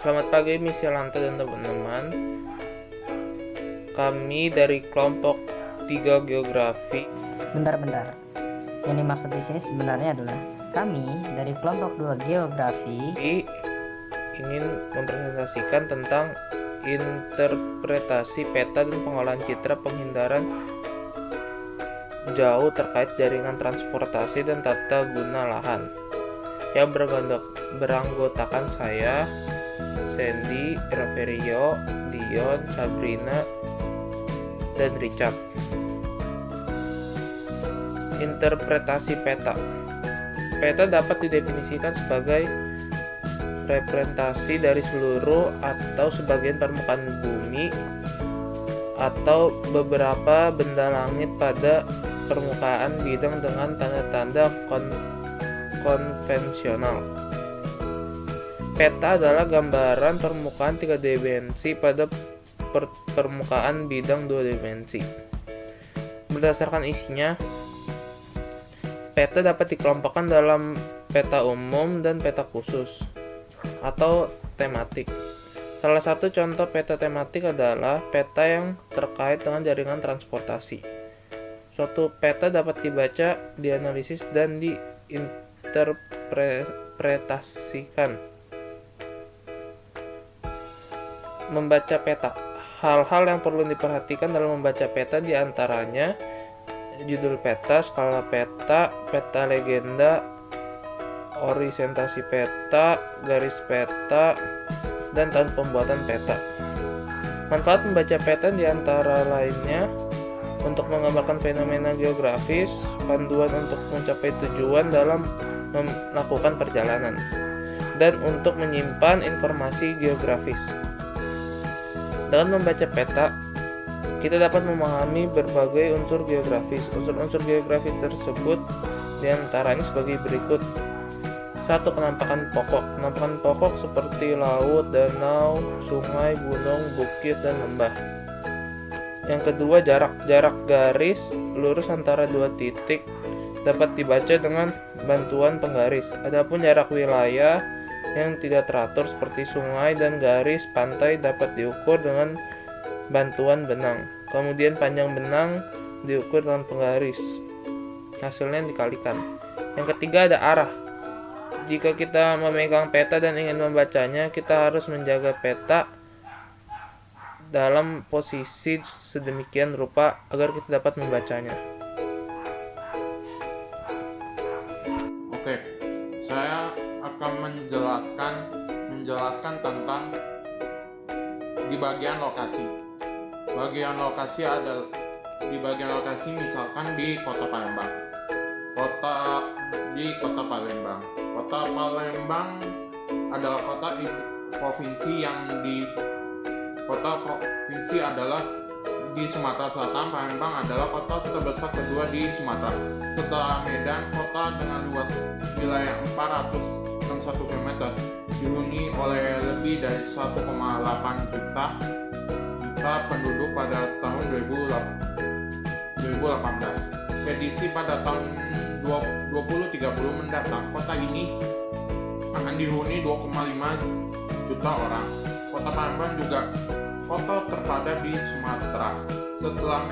Selamat pagi Miss Yolanta dan teman-teman. Kami dari kelompok 3 Geografi. Bentar. Yang dimaksud di sini sebenarnya adalah kami dari kelompok 2 Geografi ingin mempresentasikan tentang interpretasi peta dan pengolahan citra penghindaran jauh terkait jaringan transportasi dan tata guna lahan, yang beranggotakan saya, Sandy, Raverio, Dion, Sabrina, dan Richard. Interpretasi peta. Peta dapat didefinisikan sebagai representasi dari seluruh atau sebagian permukaan bumi atau beberapa benda langit pada permukaan bidang dengan tanda-tanda konvensional. Peta adalah gambaran permukaan 3 dimensi pada permukaan bidang 2 dimensi. Berdasarkan isinya, peta dapat dikelompokkan dalam peta umum dan peta khusus atau tematik. Salah satu contoh peta tematik adalah peta yang terkait dengan jaringan transportasi. Suatu peta dapat dibaca, dianalisis, dan diinterpretasikan. Membaca peta. Hal-hal yang perlu diperhatikan dalam membaca peta diantaranya judul peta, skala peta, peta legenda, orientasi peta, garis peta, dan tahun pembuatan peta. Manfaat membaca peta diantara lainnya untuk menggambarkan fenomena geografis, panduan untuk mencapai tujuan dalam melakukan perjalanan, dan untuk menyimpan informasi geografis. Dengan membaca peta, kita dapat memahami berbagai unsur geografis. Unsur-unsur geografis tersebut diantaranya sebagai berikut. 1. Penampakan pokok. Penampakan pokok seperti laut, danau, sungai, gunung, bukit, dan lembah. Yang kedua, jarak. Jarak garis lurus antara dua titik dapat dibaca dengan bantuan penggaris. Adapun jarak wilayah yang tidak teratur seperti sungai dan garis pantai dapat diukur dengan bantuan benang. Kemudian panjang benang diukur dengan penggaris. Hasilnya dikalikan. Yang ketiga, ada arah. Jika kita memegang peta dan ingin membacanya, kita harus menjaga peta dalam posisi sedemikian rupa agar kita dapat membacanya. Oke, saya akan menjelaskan tentang di bagian lokasi. Di bagian lokasi misalkan di Kota Palembang. Kota Palembang adalah provinsi adalah di Sumatera Selatan. Palembang adalah kota terbesar kedua di Sumatera. Setelah Medan, kota dengan luas wilayah 461 km dihuni oleh lebih dari 1,8 juta penduduk pada tahun 2018. Prediksi pada tahun 2030 mendatang, kota ini akan dihuni 2,5 juta orang. Kota Palembang juga kota terpadat di Sumatera. Setelah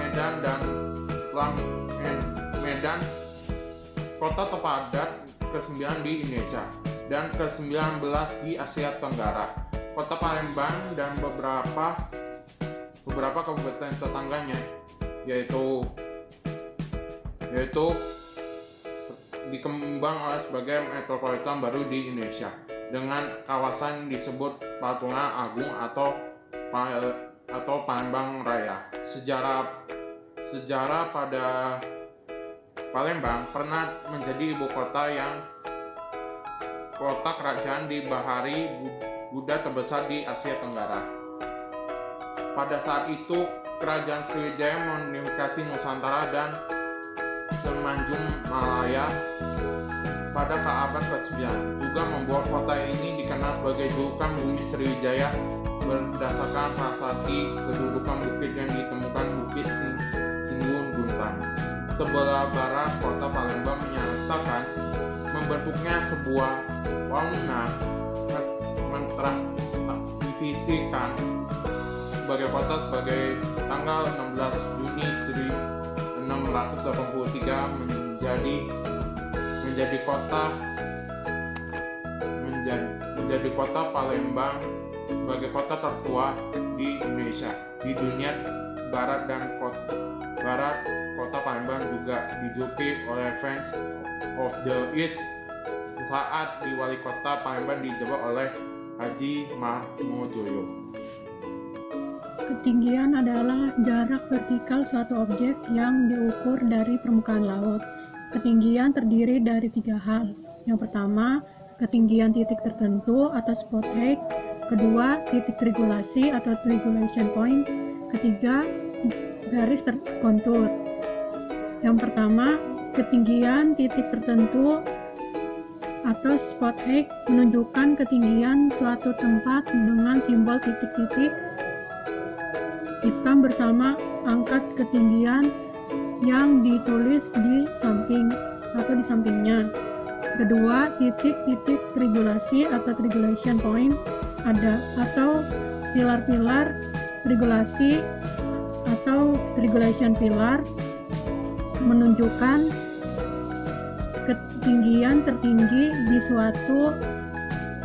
Medan, kota terpadat ke-9 di Indonesia dan ke-19 di Asia Tenggara. Kota Palembang dan beberapa kabupaten tetangganya yaitu dikembang sebagai metropolitan baru di Indonesia dengan kawasan disebut Patungan Agung atau Palembang Raya. Sejarah pada Palembang pernah menjadi ibu kota kerajaan di Bahari Buddha terbesar di Asia Tenggara. Pada saat itu, kerajaan Sriwijaya mengunifikasi Nusantara dan Semenanjung Malaya pada abad ke-9, juga membuat kota ini dikenal sebagai julukan Bumi Sriwijaya berdasarkan prasasti kedudukan bukit yang ditemukan Bukit Singgung Guntan. Sebelah barat kota Palembang menyatakan membentuknya sebuah fauna didefinisikan sebagai kota sebagai tanggal 16 Juni 1683 menjadi kota Palembang sebagai kota tertua di Indonesia. Di dunia barat dan kota Palembang juga dijuluki oleh Fans of the East saat di wali kota Palembang dijabat oleh Haji Marmojoyo. Ketinggian adalah jarak vertikal suatu objek yang diukur dari permukaan laut. Ketinggian terdiri dari 3 hal. Yang pertama, ketinggian titik tertentu atau spot height. Kedua, titik regulasi atau regulation point. Ketiga, garis kontur. Yang pertama, ketinggian titik tertentu atau spot height menunjukkan ketinggian suatu tempat dengan simbol titik-titik hitam bersama angka ketinggian yang ditulis di samping atau di sampingnya. Kedua, titik-titik regulasi atau regulation point ada atau pilar-pilar regulasi atau regulation pillar menunjukkan ketinggian tertinggi di suatu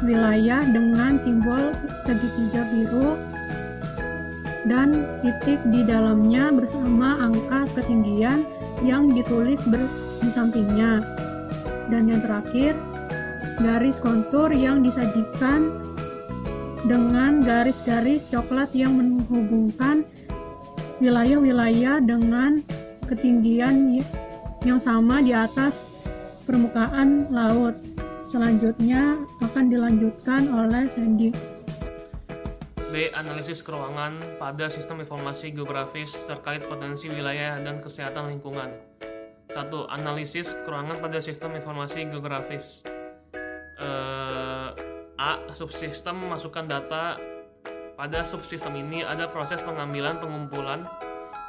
wilayah dengan simbol segitiga biru dan titik di dalamnya bersama angka ketinggian yang ditulis di sampingnya. Dan yang terakhir, garis kontur yang disajikan dengan garis-garis coklat yang menghubungkan wilayah-wilayah dengan ketinggian yang sama di atas permukaan laut. Selanjutnya akan dilanjutkan oleh Sandy. B. Analisis keruangan pada sistem informasi geografis terkait potensi wilayah dan kesehatan lingkungan. 1. Analisis keruangan pada sistem informasi geografis. A. Subsistem masukkan data. Pada subsistem ini ada proses pengambilan, pengumpulan,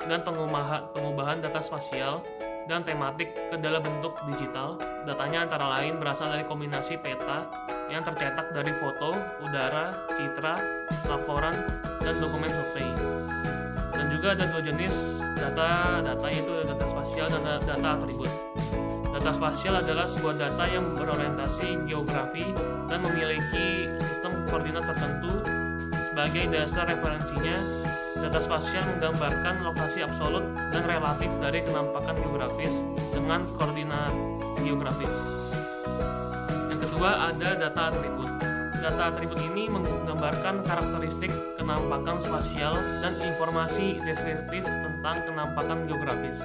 dan pengubahan data spasial dan tematik ke dalam bentuk digital. Datanya antara lain berasal dari kombinasi peta yang tercetak dari foto, udara, citra, laporan, dan dokumen survei. Dan juga ada 2 jenis data yaitu data spasial dan data atribut. Data spasial adalah sebuah data yang berorientasi geografi dan memiliki sistem koordinat tertentu sebagai dasar referensinya. Data spasial menggambarkan lokasi absolut dan relatif dari kenampakan geografis dengan koordinat geografis. Yang kedua ada data atribut. Data atribut ini menggambarkan karakteristik kenampakan spasial dan informasi deskriptif tentang kenampakan geografis.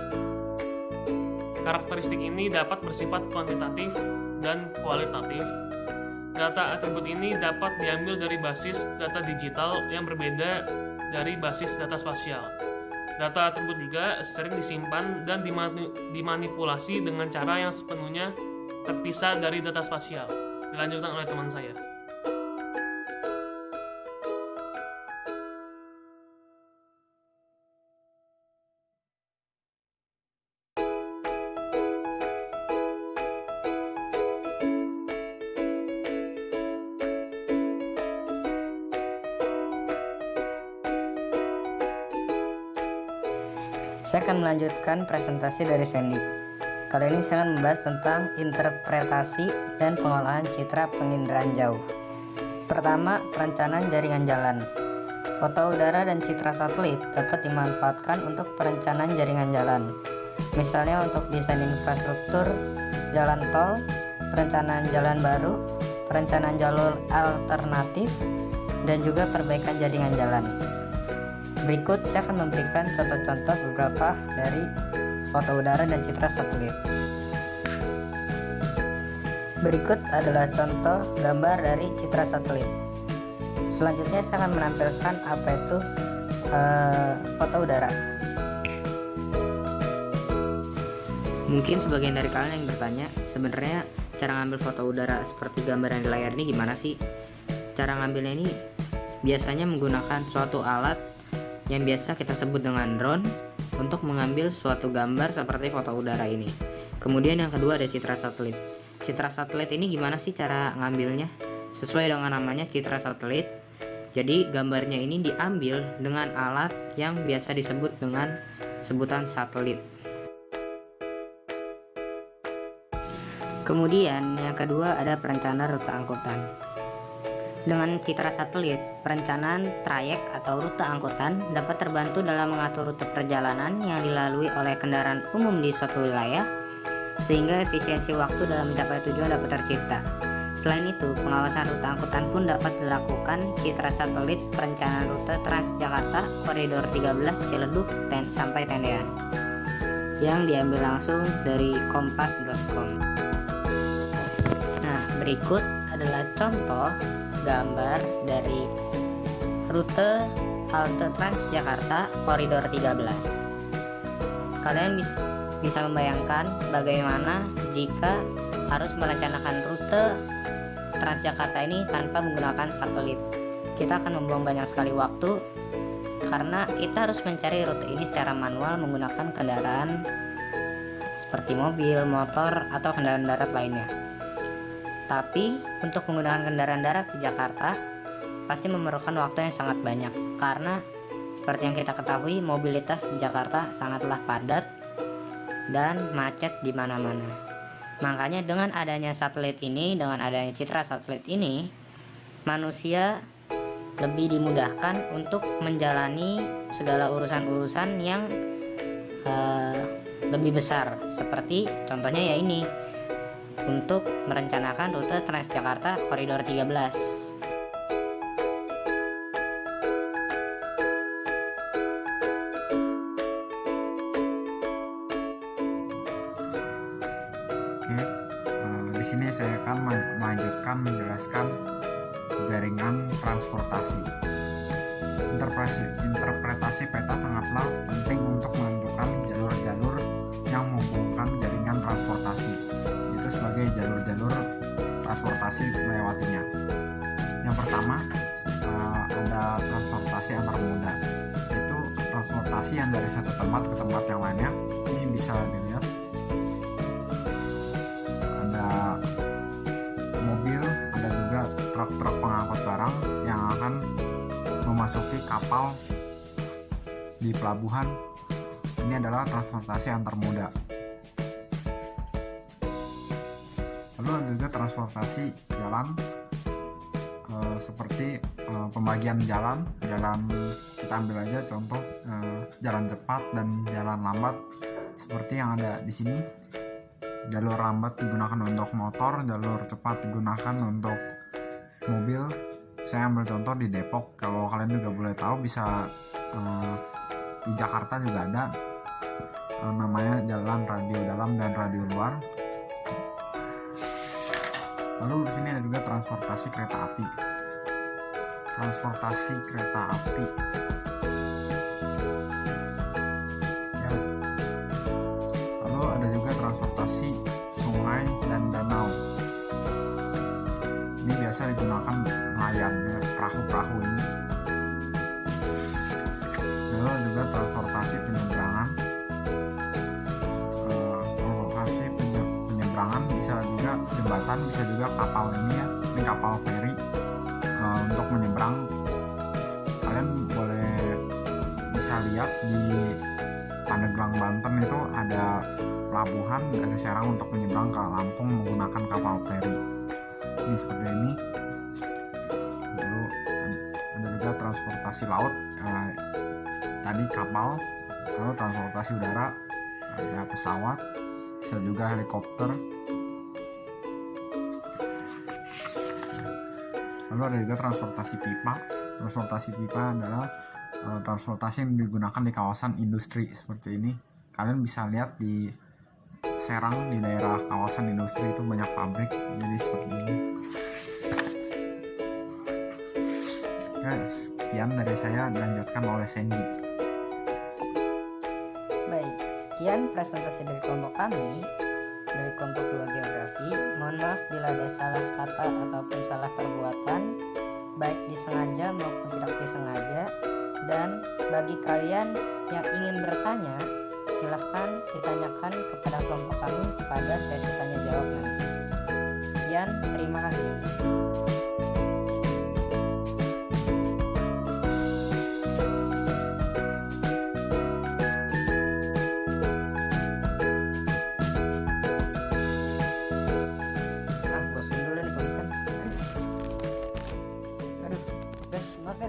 Karakteristik ini dapat bersifat kuantitatif dan kualitatif. Data atribut ini dapat diambil dari basis data digital yang berbeda dari basis data spasial. Data atribut juga sering disimpan dan dimanipulasi dengan cara yang sepenuhnya terpisah dari data spasial. Dilanjutkan oleh teman saya. Saya akan melanjutkan presentasi dari Sandy. Kali ini saya akan membahas tentang interpretasi dan pengolahan citra penginderaan jauh. Pertama, perencanaan jaringan jalan. Foto udara dan citra satelit dapat dimanfaatkan untuk perencanaan jaringan jalan. Misalnya untuk desain infrastruktur, jalan tol, perencanaan jalan baru, perencanaan jalur alternatif, dan juga perbaikan jaringan jalan. Berikut saya akan memberikan contoh-contoh beberapa dari foto udara dan citra satelit. Berikut adalah contoh gambar dari citra satelit. Selanjutnya saya akan menampilkan apa itu foto udara. Mungkin sebagian dari kalian yang bertanya, sebenarnya cara ngambil foto udara seperti gambar yang di layar ini gimana sih? Cara ngambilnya ini biasanya menggunakan suatu alat yang biasa kita sebut dengan drone untuk mengambil suatu gambar seperti foto udara ini. Kemudian yang kedua ada citra satelit. Citra satelit ini gimana sih cara ngambilnya? Sesuai dengan namanya citra satelit, Jadi gambarnya ini diambil dengan alat yang biasa disebut dengan sebutan satelit. Kemudian yang kedua ada perencanaan rute angkutan. Dengan citra satelit, perencanaan trayek atau rute angkutan dapat terbantu dalam mengatur rute perjalanan yang dilalui oleh kendaraan umum di suatu wilayah, sehingga efisiensi waktu dalam mencapai tujuan dapat tercipta. Selain itu, pengawasan rute angkutan pun dapat dilakukan citra satelit perencanaan rute Transjakarta Koridor 13 Ciledug sampai Tendean, yang diambil langsung dari kompas.com. Nah, berikut adalah contoh gambar dari rute halte Transjakarta Koridor 13. Kalian bisa membayangkan bagaimana jika harus merencanakan rute Transjakarta ini tanpa menggunakan satelit. Kita akan membuang banyak sekali waktu karena kita harus mencari rute ini secara manual menggunakan kendaraan seperti mobil, motor, atau kendaraan darat lainnya. Tapi untuk menggunakan kendaraan darat di Jakarta pasti memerlukan waktu yang sangat banyak, karena seperti yang kita ketahui mobilitas di Jakarta sangatlah padat dan macet di mana-mana. Makanya dengan adanya satelit ini, dengan adanya citra satelit ini, manusia lebih dimudahkan untuk menjalani segala urusan-urusan yang lebih besar, seperti contohnya ya ini, untuk merencanakan rute Transjakarta Koridor 13. Di sini saya akan melanjutkan menjelaskan jaringan transportasi. Interpretasi peta sangatlah penting untuk menentukan jalur-jalur yang menghubungkan jaringan transportasi, itu sebagai jalur-jalur transportasi melewatinya. Yang pertama ada transportasi antar moda, yaitu transportasi yang dari satu tempat ke tempat yang lainnya. Ini bisa dilihat ada mobil, ada juga truk-truk pengangkut barang yang akan memasuki kapal di pelabuhan. Ini adalah transportasi antar moda. Lalu ada juga transportasi jalan, seperti pembagian jalan kita ambil aja contoh jalan cepat dan jalan lambat seperti yang ada di sini. Jalur lambat digunakan untuk motor, jalur cepat digunakan untuk mobil. Saya ambil contoh di Depok, kalau kalian juga boleh tahu bisa di Jakarta juga ada namanya jalan radio dalam dan radio luar. Lalu di sini ada juga transportasi kereta api. Transportasi kereta api. Ya. Lalu ada juga transportasi sungai dan danau. Ini biasa digunakan nelayan, ya, perahu-perahu ini. Lalu ada juga transportasi penyeberangan. Penyeberangan bisa juga jembatan, bisa juga kapal ini ya, ini kapal feri untuk menyeberang. Kalian boleh bisa lihat di Pandeglang, Banten itu ada pelabuhan dari Serang untuk menyeberang ke Lampung menggunakan kapal feri. Ini seperti ini. Lalu ada juga transportasi laut, tadi kapal. Lalu transportasi udara, ada pesawat, bisa juga helikopter. Lalu ada juga transportasi pipa. Transportasi pipa adalah transportasi yang digunakan di kawasan industri seperti ini. Kalian bisa lihat di Serang, di daerah kawasan industri itu banyak pabrik, jadi seperti ini. Oke, sekian dari saya, dilanjutkan oleh Sandy. Baik, sekian presentasi dari kelompok kami, dari kelompok 2 geografi. Mohon maaf bila ada salah kata ataupun salah perbuatan, baik disengaja maupun tidak disengaja. Dan bagi kalian yang ingin bertanya, silahkan ditanyakan kepada kelompok kami pada sesi tanya jawab nanti. Sekian, terima kasih.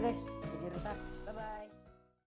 guys, jadi rusak.